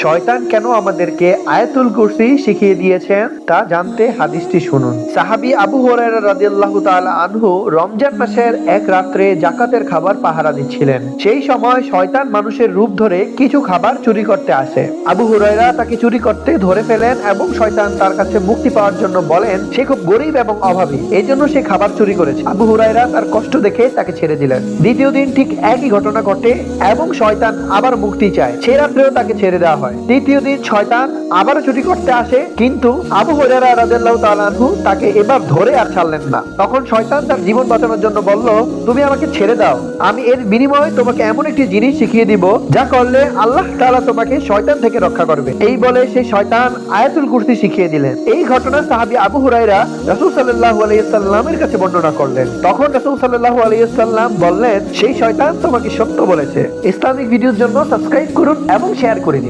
শয়তান কেন আমাদেরকে আয়াতুল কুরসি শিখিয়ে দিয়েছেন তা জানতে হাদিসটি শুনুন। সাহাবী আবু হুরায়রা রাদিয়াল্লাহু তাআলা আনহু রমজান মাসের এক রাত্রে যাকাতের খাবার পাহারা দিচ্ছিলেন। সেই সময় শয়তান মানুষের রূপ ধরে কিছু খাবার চুরি করতে আসে। আবু হুরায়রা তাকে চুরি করতে ধরে ফেলেন এবং শয়তান তার কাছে মুক্তি পাওয়ার জন্য বলেন সে খুব গরীব এবং অভাবী, এই জন্য সে খাবার চুরি করেছে। আবু হুরায়রা তার কষ্ট দেখে তাকে ছেড়ে দিলেন। দ্বিতীয় দিন ঠিক একই ঘটনা ঘটে এবং শয়তান আবার মুক্তি চায়। সে রাত্রেও তাকে ছেড়ে দেওয়া হয়। তৃতীয় দিন শয়তান আবারও চুরি করতে আসে, কিন্তু আবু হুরায়রা রাদিয়াল্লাহু তাআলা আনহু তাকে এবার ধরে আর ছাড়লেন না। তখন শয়তান তার জীবন বাঁচানোর জন্য বলল, তুমি আমাকে ছেড়ে দাও, আমি এর বিনিময়ে তোমাকে এমন একটি জিনিস শিখিয়ে দিব যা করলে আল্লাহ তাআলা তোমাকে শয়তান থেকে রক্ষা করবে। এই বলে সেই শয়তান আয়াতুল কুরসি শিখিয়ে দিলেন। এই ঘটনা সাহাবী আবু হুরায়রা রাসূল সাল্লাল্লাহু আলাইহি ওয়াসাল্লামের কাছে বর্ণনা করলেন। তখন রাসূল সাল্লাল্লাহু আলাইহি ওয়াসাল্লাম বললেন, সেই শয়তান তোমাকে সত্য বলেছে। ইসলামিক ভিডিওর জন্য সাবস্ক্রাইব করুন এবং শেয়ার করে দিন।